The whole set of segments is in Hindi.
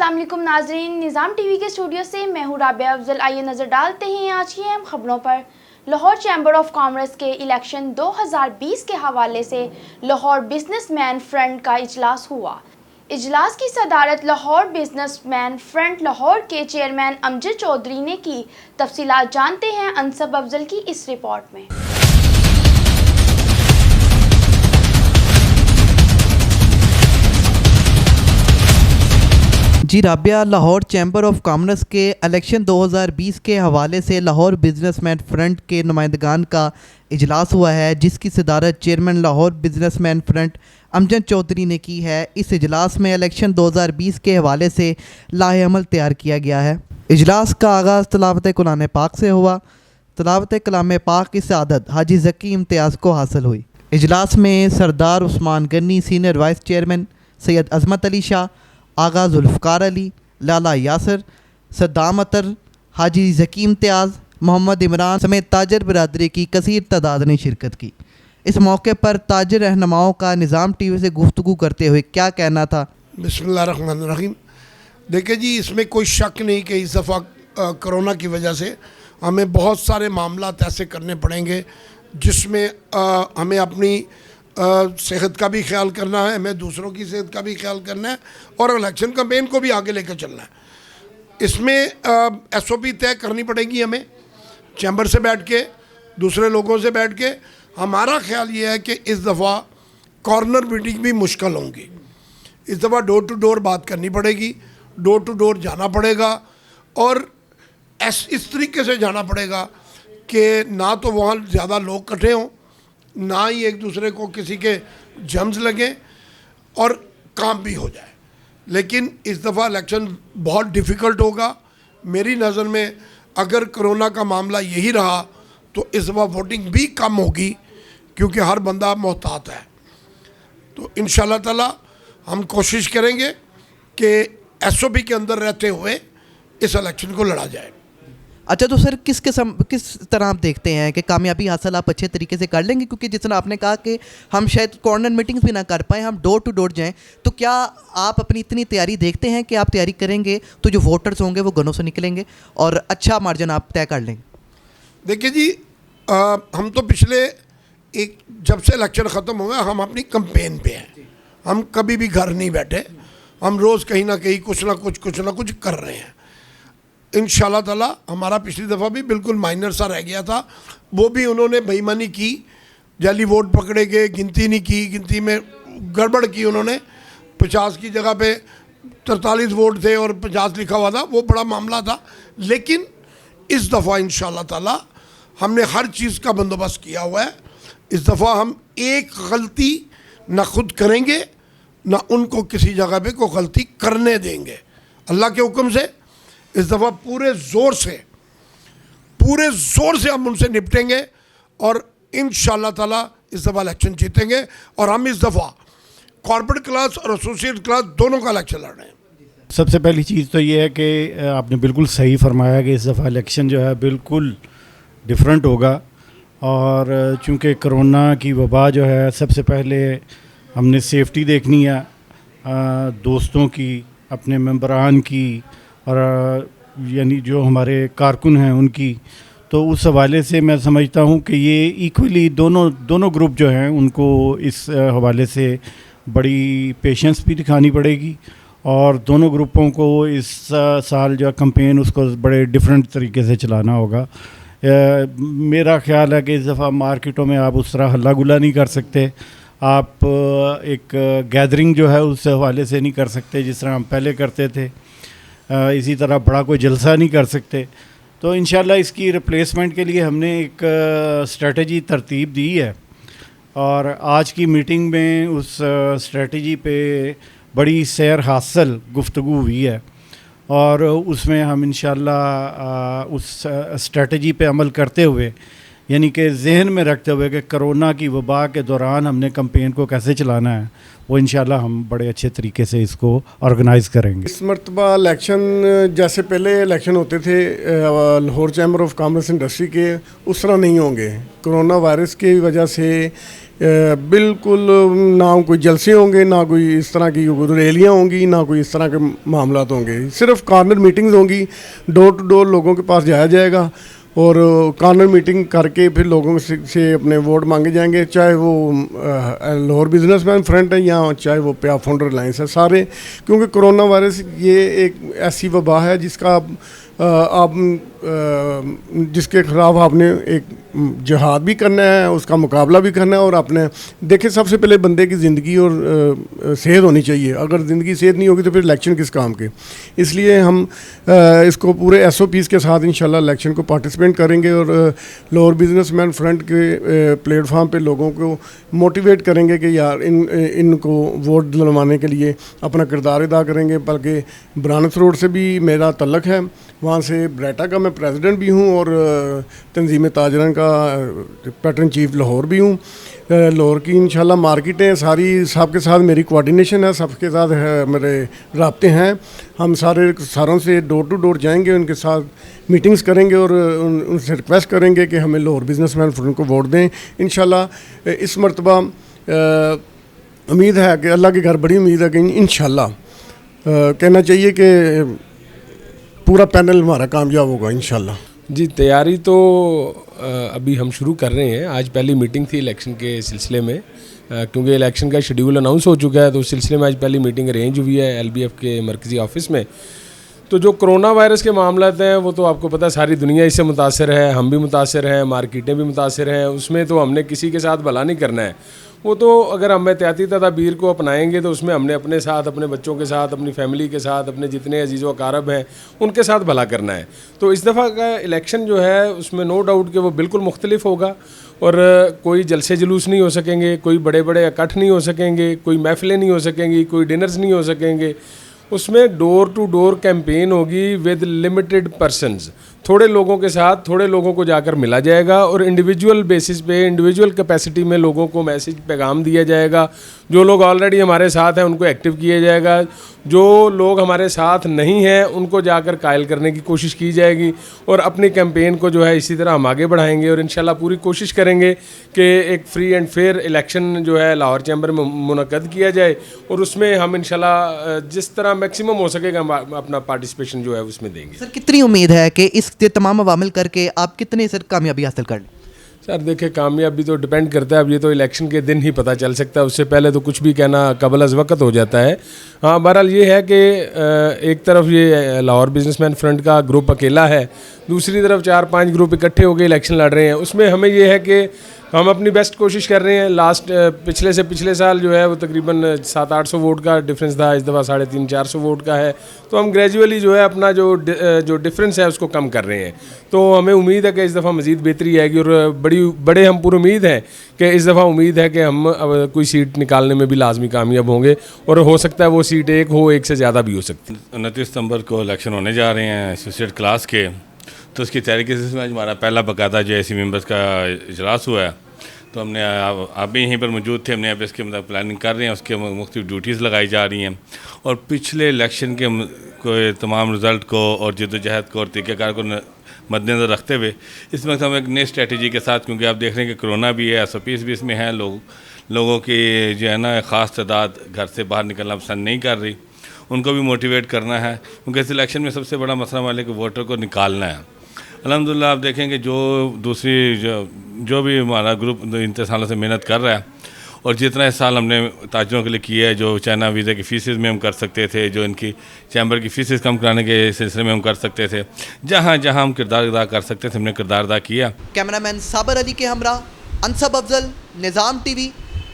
अस्सलाम वालेकुम नाजरीन, निज़ाम टीवी के स्टूडियो से मैं हूँ राबिया अफजल। आइए नज़र डालते हैं आज की अहम खबरों पर। लाहौर चैम्बर ऑफ कॉमर्स के इलेक्शन 2020 के हवाले से लाहौर बिजनेसमैन फ्रंट का इजलास हुआ। इजलास की सदारत लाहौर बिजनेसमैन फ्रंट लाहौर के चेयरमैन अमजद चौधरी ने की। तफसीलात जानते हैं अनसब अफजल की इस रिपोर्ट में। जी Rabia, Lahore Chamber of Commerce के इलेक्शन 2020 के हवाले से लाहौर बिजनेसमैन फ्रंट के नुमाइंदगान का इजलास हुआ है, जिसकी सदारत chairman Lahore businessman front Amjad Chaudhry ने की है। इस इजलास में इलेक्शन 2020 के हवाले से लाहे अमल तैयार किया गया है। इजलास का आगाज़ तिलावत कुरान पाक से हुआ। तिलावत कलाम पाक की सआदत हाजी ज़की इम्तियाज़ को हासिल हुई। इजलास में Sardar Usman Gani, senior vice chairman Syed Azmat Ali Shah, Agha Zulfiqar Ali, Lala Yasir, Saddam Attar, Haji Zaki Imtiaz, Mohammad Imran समेत ताजर बरदरी की कसीर तादाद ने शिरकत की। इस मौके पर ताजर रहनुमाओं का निज़ाम टीवी से गुफ्तगू करते हुए क्या कहना था। बिस्मिल्लाहिर्रहमानिर्रहीम। देखिए जी, इसमें कोई शक नहीं कि इस दफ़ा कोरोना की वजह से हमें बहुत सारे मामला ऐसे करने पड़ेंगे जिसमें हमें अपनी सेहत का भी ख्याल करना है, हमें दूसरों की सेहत का भी ख्याल करना है और इलेक्शन कैंपेन को भी आगे लेकर चलना है। इसमें SOP तय करनी पड़ेगी हमें, चैम्बर से बैठ के, दूसरे लोगों से बैठ के। हमारा ख्याल ये है कि इस दफ़ा कॉर्नर मीटिंग भी मुश्किल होंगी। इस दफ़ा डोर टू डोर बात करनी पड़ेगी, डोर टू डोर जाना पड़ेगा और इस तरीके से जाना पड़ेगा कि ना तो वहाँ ज़्यादा लोग इकट्ठे हों, ना ही एक दूसरे को किसी के जम्स लगें और काम भी हो जाए। लेकिन इस दफ़ा इलेक्शन बहुत डिफ़िकल्ट होगा मेरी नज़र में। अगर कोरोना का मामला यही रहा तो इस दफ़ा वोटिंग भी कम होगी, क्योंकि हर बंदा मोहतात है। तो इंशाल्लाह ताला हम कोशिश करेंगे कि SOP के अंदर रहते हुए इस इलेक्शन को लड़ा जाए। अच्छा, तो सर किस तरह आप देखते हैं कि कामयाबी हासिल आप अच्छे तरीके से कर लेंगे? क्योंकि जिस तरह आपने कहा कि हम शायद कॉर्नर मीटिंग्स भी ना कर पाएँ, हम डोर टू डोर जाएं, तो क्या आप अपनी इतनी तैयारी देखते हैं कि आप तैयारी करेंगे तो जो वोटर्स होंगे वो गनों से निकलेंगे और अच्छा मार्जिन आप तय कर लेंगे? देखिए जी, हम तो पिछले जब से इलेक्शन ख़त्म हुआ हम अपनी कैंपेन पे हैं। हम कभी भी घर नहीं बैठे, हम रोज़ कहीं ना कहीं कुछ ना कुछ कर रहे हैं। इंशाल्लाह ताला हमारा पिछली दफ़ा भी बिल्कुल माइनर सा रह गया था, वो भी उन्होंने बेईमानी की, जाली वोट पकड़े गए, गिनती नहीं की, गिनती में गड़बड़ की उन्होंने। 50 की जगह पे 43 वोट थे और 50 लिखा हुआ था, वो बड़ा मामला था। लेकिन इस दफ़ा इंशाल्लाह ताला हमने हर चीज़ का बंदोबस्त किया हुआ है। इस दफ़ा हम एक गलती ना खुद करेंगे ना उनको किसी जगह पे कोई गलती करने देंगे। अल्लाह के हुक्म से इस दफ़ा पूरे ज़ोर से हम उनसे निपटेंगे और इंशाल्लाह ताला इस दफ़ा इलेक्शन जीतेंगे। और हम इस दफ़ा कॉर्पोरेट क्लास और एसोसिएट क्लास दोनों का इलेक्शन लड़ रहे हैं। सबसे पहली चीज़ तो ये है कि आपने बिल्कुल सही फरमाया कि इस दफ़ा इलेक्शन जो है बिल्कुल डिफरेंट होगा। और चूँकि कोरोना की वबा जो है, सबसे पहले हमने सेफ्टी देखनी है, दोस्तों की, अपने मेंबरान की और यानी जो हमारे कारकुन हैं उनकी। तो उस हवाले से मैं समझता हूँ कि ये इक्वली दोनों ग्रुप जो हैं उनको इस हवाले से बड़ी पेशेंस भी दिखानी पड़ेगी और दोनों ग्रुपों को इस साल जो कैंपेन उसको बड़े डिफरेंट तरीके से चलाना होगा। मेरा ख्याल है कि इस दफ़ा मार्केटों में आप उस तरह हल्ला गुल्ला नहीं कर सकते, आप एक गैदरिंग जो है उस हवाले से नहीं कर सकते जिस तरह हम पहले करते थे। इसी तरह बड़ा कोई जलसा नहीं कर सकते। तो इंशाल्लाह इसकी रिप्लेसमेंट के लिए हमने एक स्ट्रेटजी तरतीब दी है और आज की मीटिंग में उस स्ट्रेटजी पे बड़ी सैर हासिल गुफ्तगू हुई है और उसमें हम इंशाल्लाह उस स्ट्रेटजी पे अमल करते हुए, यानी कि जहन में रखते हुए कि कोरोना की वबा के दौरान हमने कैंपेन को कैसे चलाना है, वो इंशाल्लाह हम बड़े अच्छे तरीके से इसको ऑर्गेनाइज़ करेंगे। इस मरतबा इलेक्शन जैसे पहले इलेक्शन होते थे Lahore Chamber of commerce industry के, उस तरह नहीं होंगे। कोरोना वायरस की वजह से बिल्कुल ना कोई जलसे होंगे, ना कोई इस तरह की रैलियाँ होंगी, ना कोई इस तरह के मामला होंगे। सिर्फ कॉर्नर मीटिंग्स होंगी, डोर टू डोर लोगों के पास जाया जाएगा और कॉर्नर मीटिंग करके फिर लोगों से अपने वोट मांगे जाएंगे, चाहे वो लाहौर बिजनेसमैन फ्रंट है या चाहे वो प्या फाउंडर अलायंस है, सारे। क्योंकि कोरोना वायरस ये एक ऐसी वबा है जिसका आप जिसके ख़िलाफ़ आपने एक जिहाद भी करना है, उसका मुकाबला भी करना है। और आपने देखे सबसे पहले बंदे की ज़िंदगी और सेहत होनी चाहिए। अगर ज़िंदगी सेहत नहीं होगी तो फिर इलेक्शन किस काम के। इसलिए हम इसको पूरे SOPs के साथ इंशाल्लाह इलेक्शन को पार्टिसिपेट करेंगे और लाहौर बिजनेसमैन फ्रंट के प्लेटफॉर्म पे लोगों को मोटिवेट करेंगे कि यार इनको वोट दिलवाने के लिए अपना किरदार अदा करेंगे। बल्कि ब्रानस रोड से भी मेरा तल्लक है, वहाँ से ब्रेटा का मैं प्रेसिडेंट भी हूँ और तंजीम ताजरन का पैटर्न चीफ लाहौर भी हूँ। लाहौर की इंशाल्लाह मार्केटें सारी, सबके साथ मेरी कोऑर्डिनेशन है, सबके साथ है मेरे राब्ते हैं। हम सारों से डोर टू डोर जाएंगे, उनके साथ मीटिंग्स करेंगे और उनसे रिक्वेस्ट करेंगे कि हमें लाहौर बिजनेसमैन फ्रंट को वोट दें। इंशाल्लाह इस मरतबा उम्मीद है कि अल्लाह के घर बड़ी उम्मीद है कि इंशाल्लाह कहना चाहिए कि पूरा पैनल हमारा कामयाब होगा इंशाल्लाह। जी, तैयारी तो अभी हम शुरू कर रहे हैं। आज पहली मीटिंग थी इलेक्शन के सिलसिले में, क्योंकि इलेक्शन का शेड्यूल अनाउंस हो चुका है, तो उस सिलसिले में आज पहली मीटिंग अरेंज हुई है LBF के मरकज़ी ऑफिस में। तो जो कोरोना वायरस के मामला हैं वो तो आपको पता है सारी दुनिया इससे मुतासर है, हम भी मुतासर हैं, मार्केटें भी मुतासर हैं। उसमें तो हमने किसी के साथ भला नहीं करना है। वो तो अगर हम एहतियाती तदाबीर को अपनाएंगे तो उसमें हमने अपने साथ, अपने बच्चों के साथ, अपनी फैमिली के साथ, अपने जितने अजीज़ व अकारब हैं उनके साथ भला करना है। तो इस दफ़ा का इलेक्शन जो है उसमें नो डाउट कि वो बिल्कुल मुख्तलिफ होगा और कोई जलसे जुलूस नहीं हो सकेंगे, कोई बड़े बड़े इकट्ठ नहीं हो सकेंगे, कोई महफिलें नहीं हो सकेंगी, कोई डिनर्स नहीं हो सकेंगे। उसमें डोर टू डोर कैंपेन होगी विद लिमिटेड पर्सन्स। थोड़े लोगों के साथ थोड़े लोगों को जाकर मिला जाएगा और इंडिविजुअल बेसिस पे, इंडिविजुअल कैपेसिटी में लोगों को मैसेज पैगाम दिया जाएगा। जो लोग ऑलरेडी हमारे साथ हैं उनको एक्टिव किया जाएगा, जो लोग हमारे साथ नहीं हैं उनको जाकर कायल करने की कोशिश की जाएगी और अपनी कैंपेन को जो है इसी तरह हम आगे बढ़ाएंगे और इंशाल्लाह पूरी कोशिश करेंगे कि एक फ्री एंड फेयर इलेक्शन जो है लाहौर चैम्बर में मुनक़द किया जाए और उसमें हम इंशाल्लाह जिस तरह मैक्सिमम हो सकेगा हम अपना पार्टिसिपेशन जो है उसमें देंगे। सर कितनी उम्मीद है कि इस तमाम अवामिल करके आप कितने सर कामयाबी हासिल कर लें? सर देखिए, कामयाबी तो डिपेंड करता है, अब ये तो इलेक्शन के दिन ही पता चल सकता है, उससे पहले तो कुछ भी कहना कबल अज़ वक़्त हो जाता है। हाँ, बहरहाल ये है कि एक तरफ ये लाहौर बिजनेसमैन फ्रंट का ग्रुप अकेला है, दूसरी तरफ 4-5 ग्रुप इकट्ठे होकर इलेक्शन लड़ रहे हैं। उसमें हमें ये है कि हम अपनी बेस्ट कोशिश कर रहे हैं। पिछले से पिछले साल जो है वो तकरीबन 700-800 वोट का डिफरेंस था, इस दफ़ा 350-400 वोट का है। तो हम ग्रेजुअली जो है अपना जो डिफरेंस है उसको कम कर रहे हैं। तो हमें उम्मीद है कि इस दफ़ा मज़ीद बेहतरी आएगी और बड़े हम पूरी उम्मीद है कि इस दफ़ा उम्मीद है कि हम अब कोई सीट निकालने में भी लाजमी कामयाब होंगे और हो सकता है वो सीट एक हो, एक से ज़्यादा भी हो सकती है। 29 सितंबर को इलेक्शन होने जा रहे हैं एसोसिएट क्लास के, तो उसकी तैयारी के सिलसिले में हमारा पहला बाकायदा JAC मेंबर्स का इजलास हुआ है। तो हमने आप भी यहीं पर मौजूद थे, हमने अब इसके मतलब प्लानिंग कर रहे हैं, उसके मुख्तलिफ ड्यूटीज़ लगाई जा रही हैं और पिछले इलेक्शन के तमाम रिज़ल्ट को और जद्दोजहद को और तरीक़ेकार को मद्देनज़र रखते हुए इस वक्त हम एक नई स्ट्रेटजी के साथ, क्योंकि आप देख रहे हैं कि कोरोना भी है, SOPs भी इसमें है, लोगों की जो है ना ख़ास तादाद घर से बाहर निकलना पसंद नहीं कर रही, उनको भी मोटिवेट करना है। क्योंकि इस इलेक्शन में सबसे बड़ा मसला वाले कि वोटर को निकालना है। अल्हम्दुलिल्लाह आप देखेंगे जो भी हमारा ग्रुप इतने सालों से मेहनत कर रहा है और जितना इस साल हमने ताजरों के लिए किया है, जो चाइना वीज़ा की फ़ीसेस में हम कर सकते थे, जो इनकी चैम्बर की फ़ीसेस कम कराने के सिलसिले में हम कर सकते थे, जहाँ जहाँ हम किरदार अदा कर सकते थे हमने किरदार अदा किया। कैमरामैन साबर अली के हमरा unsub Afzal, Nizam TV,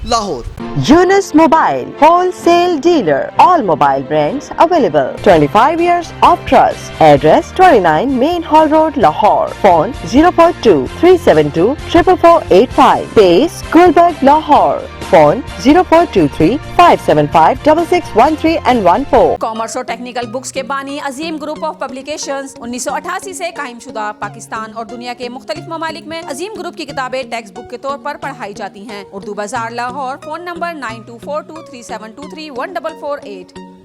Lahore. Yunus Mobile, wholesale dealer. All mobile brands available. 25 years of trust. Address 29 Main Hall Road, Lahore. Phone 042 372 44485. Base Gulberg, Lahore. Phone 0423 575 6613 and 14. Commerce और टेक्निकल बुक्स के बानी अजीम ग्रुप ऑफ पब्लिकेशंस 1988 से कायम शुदा पाकिस्तान और दुनिया के मुख्तलिफ ममालिक में अजीम ग्रुप की किताबें टेक्स्ट बुक के तौर पर पढ़ाई जाती हैं। उर्दू बाजार लाहौर। Phone number 924237231448।